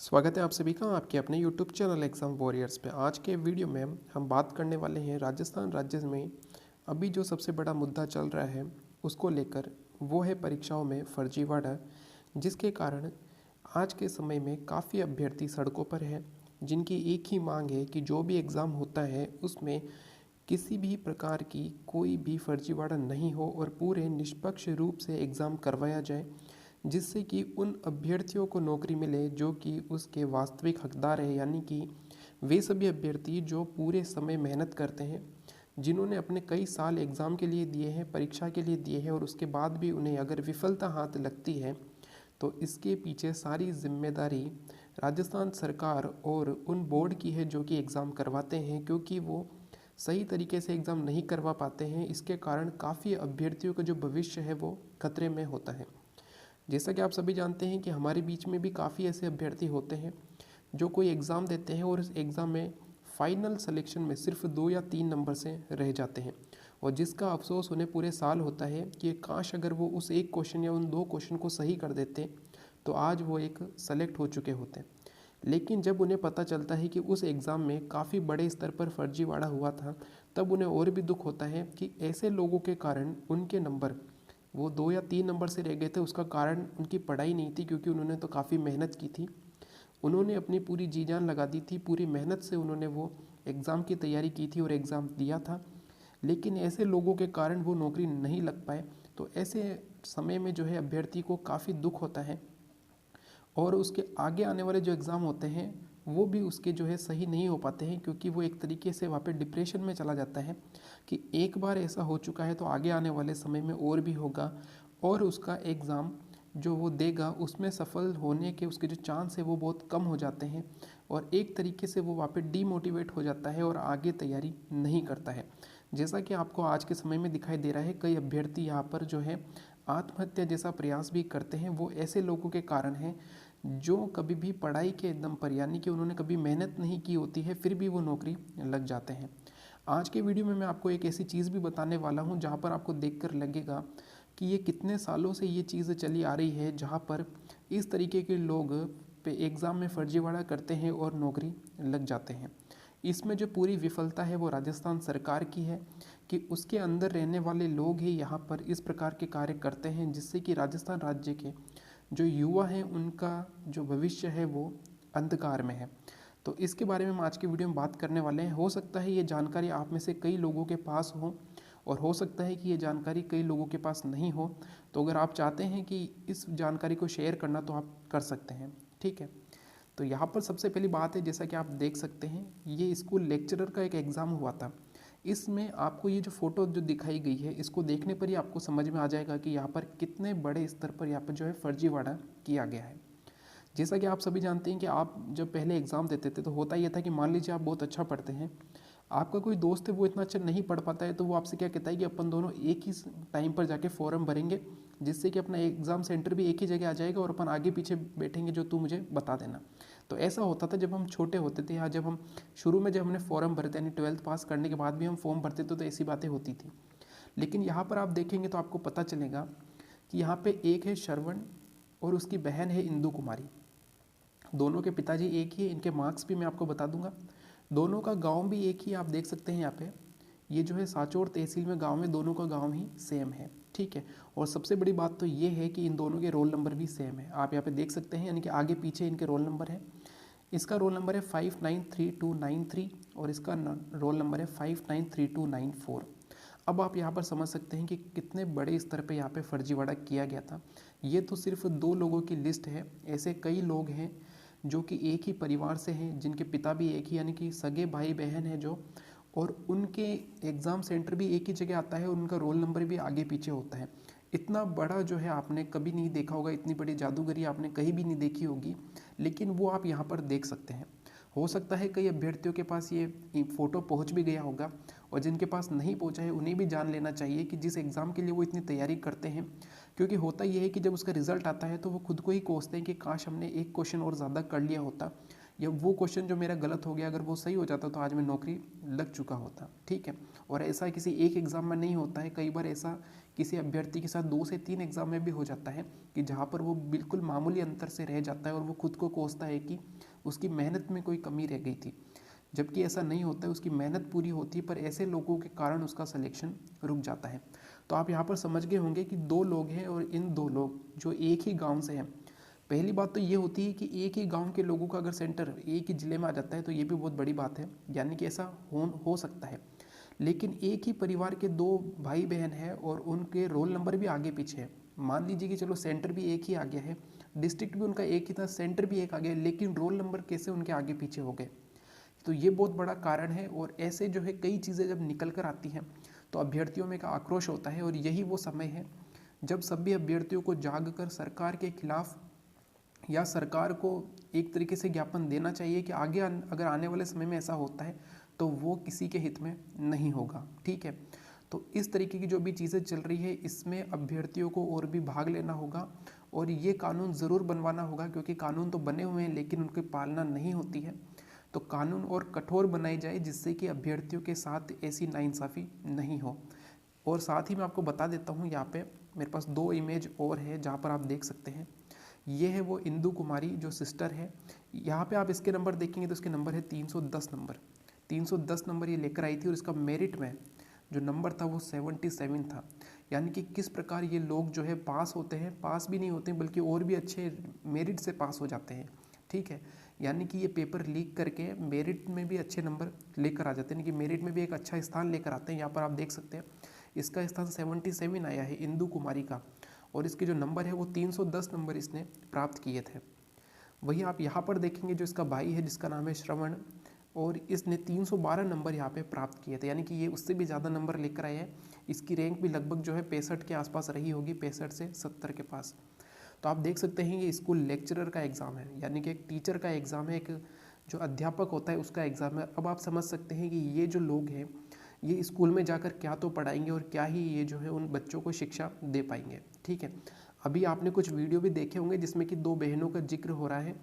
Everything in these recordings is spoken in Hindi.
स्वागत है आप सभी का आपके अपने यूट्यूब चैनल एग्ज़ाम वॉरियर्स पे। आज के वीडियो में हम बात करने वाले हैं राजस्थान राज्य में अभी जो सबसे बड़ा मुद्दा चल रहा है उसको लेकर। वो है परीक्षाओं में फर्जीवाड़ा, जिसके कारण आज के समय में काफ़ी अभ्यर्थी सड़कों पर हैं, जिनकी एक ही मांग है कि जो भी एग्ज़ाम होता है उसमें किसी भी प्रकार की कोई भी फर्जीवाड़ा नहीं हो और पूरे निष्पक्ष रूप से एग्ज़ाम करवाया जाए, जिससे कि उन अभ्यर्थियों को नौकरी मिले जो कि उसके वास्तविक हकदार है। यानी कि वे सभी अभ्यर्थी जो पूरे समय मेहनत करते हैं, जिन्होंने अपने कई साल एग्ज़ाम के लिए दिए हैं, परीक्षा के लिए दिए हैं, और उसके बाद भी उन्हें अगर विफलता हाथ लगती है तो इसके पीछे सारी जिम्मेदारी राजस्थान सरकार और उन बोर्ड की है जो कि एग्ज़ाम करवाते हैं, क्योंकि वो सही तरीके से एग्ज़ाम नहीं करवा पाते हैं। इसके कारण काफ़ी अभ्यर्थियों का जो भविष्य है वो खतरे में होता है। जैसा कि आप सभी जानते हैं कि हमारे बीच में भी काफ़ी ऐसे अभ्यर्थी होते हैं जो कोई एग्ज़ाम देते हैं और इस एग्ज़ाम में फाइनल सिलेक्शन में सिर्फ 2 या 3 नंबर से रह जाते हैं, और जिसका अफसोस उन्हें पूरे साल होता है कि काश अगर वो उस एक क्वेश्चन या उन 2 क्वेश्चन को सही कर देते तो आज वो एक सेलेक्ट हो चुके होते। लेकिन जब उन्हें पता चलता है कि उस एग्ज़ाम में काफ़ी बड़े स्तर पर फर्जीवाड़ा हुआ था, तब उन्हें और भी दुख होता है कि ऐसे लोगों के कारण उनके नंबर वो 2 या 3 नंबर से रह गए थे। उसका कारण उनकी पढ़ाई नहीं थी, क्योंकि उन्होंने तो काफ़ी मेहनत की थी, उन्होंने अपनी पूरी जी जान लगा दी थी, पूरी मेहनत से उन्होंने वो एग्ज़ाम की तैयारी की थी और एग्ज़ाम दिया था। लेकिन ऐसे लोगों के कारण वो नौकरी नहीं लग पाए। तो ऐसे समय में जो है अभ्यर्थी को काफ़ी दुख होता है, और उसके आगे आने वाले जो एग्ज़ाम होते हैं वो भी उसके जो है सही नहीं हो पाते हैं, क्योंकि वो एक तरीके से वहाँ पे डिप्रेशन में चला जाता है कि एक बार ऐसा हो चुका है तो आगे आने वाले समय में और भी होगा, और उसका एग्ज़ाम जो वो देगा उसमें सफल होने के उसके जो चांस है वो बहुत कम हो जाते हैं, और एक तरीके से वो वहाँ पे डीमोटिवेट हो जाता है और आगे तैयारी नहीं करता है। जैसा कि आपको आज के समय में दिखाई दे रहा है, कई अभ्यर्थी यहाँ पर जो है आत्महत्या जैसा प्रयास भी करते हैं। वो ऐसे लोगों के कारण हैं जो कभी भी पढ़ाई के दम पर, यानी कि उन्होंने कभी मेहनत नहीं की होती है, फिर भी वो नौकरी लग जाते हैं। आज के वीडियो में मैं आपको एक ऐसी चीज़ भी बताने वाला हूँ जहाँ पर आपको देखकर लगेगा कि ये कितने सालों से ये चीज़ चली आ रही है, जहाँ पर इस तरीके के लोग पे एग्ज़ाम में फर्जीवाड़ा करते हैं और नौकरी लग जाते हैं। इसमें जो पूरी विफलता है वो राजस्थान सरकार की है कि उसके अंदर रहने वाले लोग ही यहाँ पर इस प्रकार के कार्य करते हैं, जिससे कि राजस्थान राज्य के जो युवा हैं उनका जो भविष्य है वो अंधकार में है। तो इसके बारे में हम आज की वीडियो में बात करने वाले हैं। हो सकता है ये जानकारी आप में से कई लोगों के पास हो, और हो सकता है कि ये जानकारी कई लोगों के पास नहीं हो। तो अगर आप चाहते हैं कि इस जानकारी को शेयर करना तो आप कर सकते हैं, ठीक है। तो यहाँ पर सबसे पहली बात है, जैसा कि आप देख सकते हैं, ये स्कूल लेक्चरर का एक एग्ज़ाम हुआ था। इसमें आपको ये जो फ़ोटो जो दिखाई गई है, इसको देखने पर ही आपको समझ में आ जाएगा कि यहाँ पर कितने बड़े स्तर पर यहाँ पर जो है फर्जीवाड़ा किया गया है। जैसा कि आप सभी जानते हैं कि आप जब पहले एग्ज़ाम देते थे तो होता यह था कि मान लीजिए आप बहुत अच्छा पढ़ते हैं, आपका कोई दोस्त है वो इतना अच्छा नहीं पढ़ पाता है, तो वो आपसे क्या कहता है कि अपन दोनों एक ही टाइम पर जाके फॉर्म भरेंगे, जिससे कि अपना एग्ज़ाम सेंटर भी एक ही जगह आ जाएगा और अपन आगे पीछे बैठेंगे, जो तू मुझे बता देना। तो ऐसा होता था जब हम छोटे होते थे, या जब हम शुरू में जब हमने फॉर्म भरे थे, यानी 12th पास करने के बाद भी हम फॉर्म भरते थे, तो ऐसी बातें होती थी। लेकिन यहाँ पर आप देखेंगे तो आपको पता चलेगा कि यहाँ पे एक है श्रवण और उसकी बहन है इंदु कुमारी। दोनों के पिताजी एक ही है, इनके मार्क्स भी मैं आपको बता दूंगा। दोनों का गांव भी एक ही, आप देख सकते हैं यहाँ पे, ये जो है साचौर तहसील में गांव में, दोनों का गांव ही सेम है, ठीक है। और सबसे बड़ी बात तो ये है कि इन दोनों के रोल नंबर भी सेम है, आप यहाँ पे देख सकते हैं, यानी कि आगे पीछे इनके रोल नंबर है। इसका रोल नंबर है 593293 और इसका रोल नंबर है 593294। अब आप यहाँ पर समझ सकते हैं कि कितने बड़े स्तर पे यहाँ पे फर्जीवाड़ा किया गया था। ये तो सिर्फ 2 लोगों की लिस्ट है, ऐसे कई लोग हैं जो कि एक ही परिवार से हैं, जिनके पिता भी एक ही, यानी कि सगे भाई बहन हैं जो, और उनके एग्ज़ाम सेंटर भी एक ही जगह आता है और उनका रोल नंबर भी आगे पीछे होता है। इतना बड़ा जो है आपने कभी नहीं देखा होगा, इतनी बड़ी जादूगरी आपने कहीं भी नहीं देखी होगी, लेकिन वो आप यहाँ पर देख सकते हैं। हो सकता है कई अभ्यर्थियों के पास ये फ़ोटो पहुँच भी गया होगा, और जिनके पास नहीं पहुँचा है उन्हें भी जान लेना चाहिए कि जिस एग्ज़ाम के लिए वो इतनी तैयारी करते हैं, क्योंकि होता ये है कि जब उसका रिज़ल्ट आता है तो वो खुद को ही कोसते हैं कि काश हमने एक क्वेश्चन और ज़्यादा कर लिया होता, या वो क्वेश्चन जो मेरा गलत हो गया अगर वो सही हो जाता तो आज मैं नौकरी लग चुका होता, ठीक है। और ऐसा किसी एक एग्ज़ाम में नहीं होता है, कई बार ऐसा किसी अभ्यर्थी के साथ 2 से 3 एग्ज़ाम में भी हो जाता है कि जहाँ पर वो बिल्कुल मामूली अंतर से रह जाता है और वो खुद को कोसता है कि उसकी मेहनत में कोई कमी रह गई थी, जबकि ऐसा नहीं होता है, उसकी मेहनत पूरी होती है, पर ऐसे लोगों के कारण उसका सिलेक्शन रुक जाता है। तो आप यहाँ पर समझ गए होंगे कि 2 लोग हैं और इन 2 लोग जो एक ही गांव से हैं। पहली बात तो ये होती है कि एक ही गांव के लोगों का अगर सेंटर एक ही ज़िले में आ जाता है तो ये भी बहुत बड़ी बात है, यानी कि ऐसा हो सकता है। लेकिन एक ही परिवार के 2 भाई बहन हैं और उनके रोल नंबर भी आगे पीछे है। मान लीजिए कि चलो सेंटर भी एक ही आ गया है, डिस्ट्रिक्ट भी उनका एक ही था, सेंटर भी एक आ गया, लेकिन रोल नंबर कैसे उनके आगे पीछे हो गए, तो ये बहुत बड़ा कारण है। और ऐसे जो है कई चीज़ें जब निकल कर आती हैं तो अभ्यर्थियों में का आक्रोश होता है, और यही वो समय है जब सभी अभ्यर्थियों को जाग कर सरकार के खिलाफ या सरकार को एक तरीके से ज्ञापन देना चाहिए कि आगे अगर आने वाले समय में ऐसा होता है तो वो किसी के हित में नहीं होगा, ठीक है। तो इस तरीके की जो भी चीज़ें चल रही है इसमें अभ्यर्थियों को और भी भाग लेना होगा और ये कानून ज़रूर बनवाना होगा, क्योंकि कानून तो बने हुए हैं लेकिन उनकी पालना नहीं होती है। तो कानून और कठोर बनाई जाए जिससे कि अभ्यर्थियों के साथ ऐसी नाइंसाफ़ी नहीं हो। और साथ ही मैं आपको बता देता हूँ, यहाँ पे मेरे पास 2 इमेज और है जहाँ पर आप देख सकते हैं। ये है वो इंदु कुमारी जो सिस्टर है, यहाँ पे आप इसके नंबर देखेंगे तो इसके नंबर है 310 नंबर। 310 नंबर ये लेकर आई थी और इसका मेरिट में जो नंबर था वो 77 था। यानी कि किस प्रकार ये लोग जो है पास होते हैं, पास भी नहीं होते हैं बल्कि और भी अच्छे मेरिट से पास हो जाते हैं, ठीक है। यानी कि ये पेपर लीक करके मेरिट में भी अच्छे नंबर लेकर आ जाते हैं, यानी कि मेरिट में भी एक अच्छा स्थान लेकर आते हैं। यहाँ पर आप देख सकते हैं इसका स्थान 77 आया है इंदु कुमारी का, और इसके जो नंबर है वो 310 नंबर इसने प्राप्त किए थे। वहीं आप यहाँ पर देखेंगे जो इसका भाई है जिसका नाम है श्रवण, और इसने 312 नंबर यहाँ पे प्राप्त किए थे, यानी कि ये उससे भी ज़्यादा नंबर लेकर आए हैं। इसकी रैंक भी लगभग जो है 65 के आसपास रही होगी, 65 से 70 के पास। तो आप देख सकते हैं ये स्कूल लेक्चरर का एग्ज़ाम है, यानी कि एक टीचर का एग्ज़ाम है, एक जो अध्यापक होता है उसका एग्ज़ाम है। अब आप समझ सकते हैं कि ये जो लोग हैं ये स्कूल में जाकर क्या तो पढ़ाएंगे और क्या ही ये जो है उन बच्चों को शिक्षा दे पाएंगे, ठीक है। अभी आपने कुछ वीडियो भी देखे होंगे जिसमें कि 2 बहनों का जिक्र हो रहा है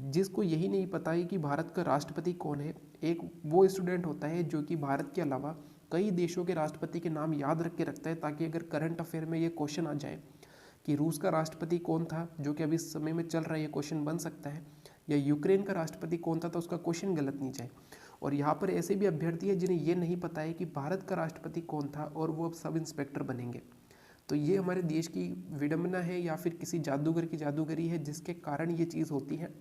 जिसको यही नहीं पता है कि भारत का राष्ट्रपति कौन है। एक वो स्टूडेंट होता है जो कि भारत के अलावा कई देशों के राष्ट्रपति के नाम याद रख के रखता है, ताकि अगर करंट अफेयर में ये क्वेश्चन आ जाए कि रूस का राष्ट्रपति कौन था, जो कि अभी इस समय में चल रहा है, ये क्वेश्चन बन सकता है, या यूक्रेन का राष्ट्रपति कौन था, तो उसका क्वेश्चन गलत नहीं जाए। और यहाँ पर ऐसे भी अभ्यर्थी हैं जिन्हें ये नहीं पता है कि भारत का राष्ट्रपति कौन था और वो अब सब इंस्पेक्टर बनेंगे। तो ये हमारे देश की विडंबना है या फिर किसी जादूगर की जादूगरी है जिसके कारण ये चीज़ होती है।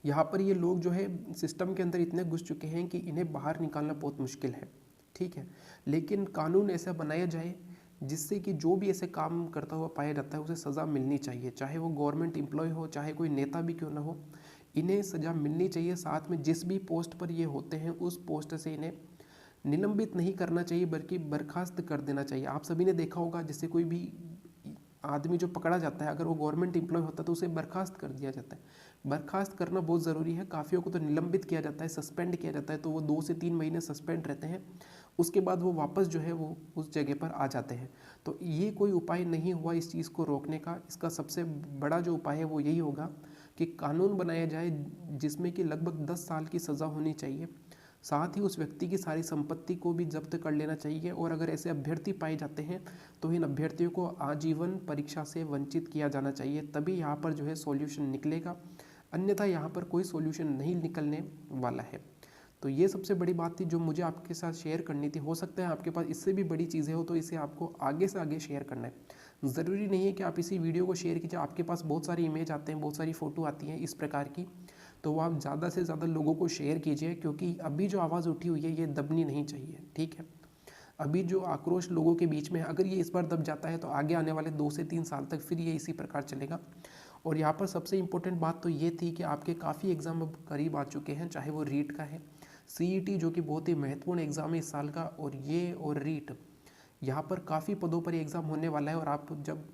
यहाँ पर ये लोग जो है सिस्टम के अंदर इतने घुस चुके हैं कि इन्हें बाहर निकालना बहुत मुश्किल है, ठीक है। लेकिन कानून ऐसा बनाया जाए जिससे कि जो भी ऐसे काम करता हुआ पाया जाता है उसे सज़ा मिलनी चाहिए, चाहे वो गवर्नमेंट एम्प्लॉय हो, चाहे कोई नेता भी क्यों ना हो, इन्हें सज़ा मिलनी चाहिए। साथ में जिस भी पोस्ट पर ये होते हैं उस पोस्ट से इन्हें निलंबित नहीं करना चाहिए बल्कि बर्खास्त कर देना चाहिए। आप सभी ने देखा होगा जैसे कोई भी आदमी जो पकड़ा जाता है अगर वो गवर्नमेंट एम्प्लॉय होता है तो उसे बर्खास्त कर दिया जाता है। बर्खास्त करना बहुत ज़रूरी है। काफ़ियों को तो निलंबित किया जाता है, सस्पेंड किया जाता है, तो वो 2 से 3 महीने सस्पेंड रहते हैं, उसके बाद वो वापस जो है वो उस जगह पर आ जाते हैं। तो ये कोई उपाय नहीं हुआ इस चीज़ को रोकने का। इसका सबसे बड़ा जो उपाय है वो यही होगा कि कानून बनाया जाए जिसमें कि लगभग 10 साल की सज़ा होनी चाहिए। साथ ही उस व्यक्ति की सारी संपत्ति को भी जब्त कर लेना चाहिए, और अगर ऐसे अभ्यर्थी पाए जाते हैं तो इन अभ्यर्थियों को आजीवन परीक्षा से वंचित किया जाना चाहिए, तभी यहाँ पर जो है सॉल्यूशन निकलेगा। अन्यथा यहाँ पर कोई सॉल्यूशन नहीं निकलने वाला है। तो ये सबसे बड़ी बात थी जो मुझे आपके साथ शेयर करनी थी। हो सकता है आपके पास इससे भी बड़ी चीज़ें हो तो इसे आपको आगे से आगे शेयर करना है। ज़रूरी नहीं है कि आप इसी वीडियो को शेयर कीजिए। आपके पास बहुत सारी इमेज आते हैं, बहुत सारी फ़ोटो आती हैं इस प्रकार की, तो वो आप ज़्यादा से ज़्यादा लोगों को शेयर कीजिए, क्योंकि अभी जो आवाज़ उठी हुई है ये दबनी नहीं चाहिए, ठीक है। अभी जो आक्रोश लोगों के बीच में है, अगर ये इस बार दब जाता है तो आगे आने वाले 2 से 3 साल तक फिर ये इसी प्रकार चलेगा। और यहाँ पर सबसे इम्पोर्टेंट बात तो ये थी कि आपके काफ़ी एग्ज़ाम अब करीब आ चुके हैं, चाहे वो रीट का है, सीईटी जो कि बहुत ही महत्वपूर्ण एग्ज़ाम है इस साल का, और ये और रीट, यहाँ पर काफ़ी पदों पर एग्ज़ाम होने वाला है। और आप जब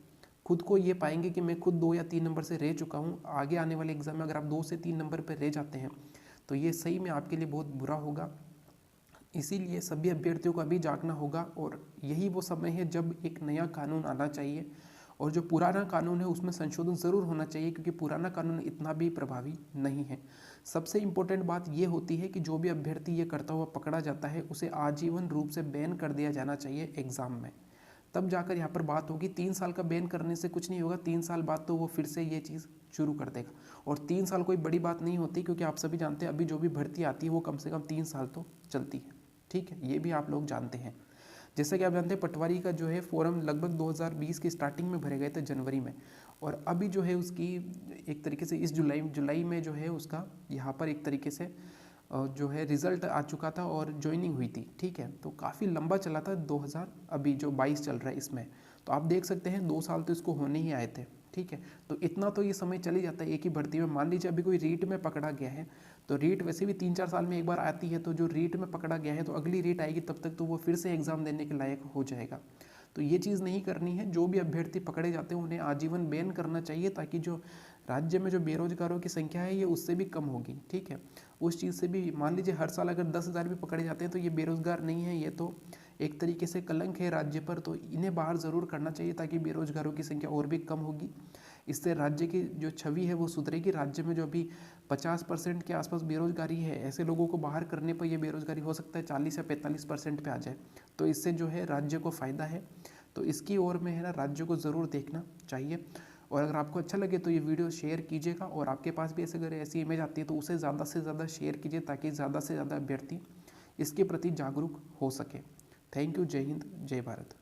खुद को ये पाएंगे कि मैं खुद 2 या 3 नंबर से रह चुका हूँ, आगे आने वाले एग्ज़ाम में अगर आप 2 से 3 नंबर पर रह जाते हैं तो ये सही में आपके लिए बहुत बुरा होगा। इसीलिए सभी अभ्यर्थियों को अभी जागना होगा, और यही वो समय है जब एक नया कानून आना चाहिए और जो पुराना कानून है उसमें संशोधन ज़रूर होना चाहिए, क्योंकि पुराना कानून इतना भी प्रभावी नहीं है। सबसे इम्पोर्टेंट बात ये होती है कि जो भी अभ्यर्थी ये करता हुआ पकड़ा जाता है उसे आजीवन रूप से बैन कर दिया जाना चाहिए एग्ज़ाम में, तब जाकर यहाँ पर बात होगी। 3 साल का बैन करने से कुछ नहीं होगा, 3 साल बाद तो वो फिर से ये चीज़ शुरू कर देगा। और 3 साल कोई बड़ी बात नहीं होती, क्योंकि आप सभी जानते हैं अभी जो भी भर्ती आती है वो कम से कम 3 साल तो चलती है। ठीक है, ये भी आप लोग जानते हैं। जैसे कि आप जानते हैं पटवारी का जो है फॉर्म लगभग 2020 की स्टार्टिंग में भरे गए थे जनवरी में, और अभी जो है उसकी एक तरीके से इस जुलाई में जो है उसका यहाँ पर एक तरीके से जो है रिज़ल्ट आ चुका था और ज्वाइनिंग हुई थी। ठीक है, तो काफ़ी लंबा चला था 2000 अभी जो 22 चल रहा है इसमें, तो आप देख सकते हैं 2 साल तो इसको होने ही आए थे। ठीक है, तो इतना तो ये समय चल ही जाता है एक ही भर्ती में। मान लीजिए अभी कोई रीट में पकड़ा गया है, तो रीट वैसे भी 3-4 साल में एक बार आती है, तो जो रीट में पकड़ा गया है तो अगली रीट आएगी तब तक तो वो फिर से एग्ज़ाम देने के लायक हो जाएगा। तो ये चीज़ नहीं करनी है। जो भी अभ्यर्थी पकड़े जाते हैं उन्हें आजीवन बैन करना चाहिए, ताकि जो राज्य में जो बेरोजगारों की संख्या है ये उससे भी कम होगी। ठीक है, उस चीज़ से भी मान लीजिए हर साल अगर 10,000 भी पकड़े जाते हैं तो ये बेरोजगार नहीं है, ये तो एक तरीके से कलंक है राज्य पर। तो इन्हें बाहर ज़रूर करना चाहिए ताकि बेरोजगारों की संख्या और भी कम होगी। इससे राज्य की जो छवि है वो सुधरेगी। राज्य में जो अभी 50% के आसपास बेरोजगारी है, ऐसे लोगों को बाहर करने पर यह बेरोजगारी हो सकता है 40 या 45% पे आ जाए, तो इससे जो है राज्य को फ़ायदा है। तो इसकी ओर में है ना राज्य को ज़रूर देखना चाहिए। और अगर आपको अच्छा लगे तो ये वीडियो शेयर कीजिएगा, और आपके पास भी ऐसे अगर ऐसी इमेज आती है तो उसे ज़्यादा से ज़्यादा शेयर कीजिए, ताकि ज़्यादा से ज़्यादा अभ्यर्थी इसके प्रति जागरूक हो सके। Thank you. जय हिंद, जय भारत।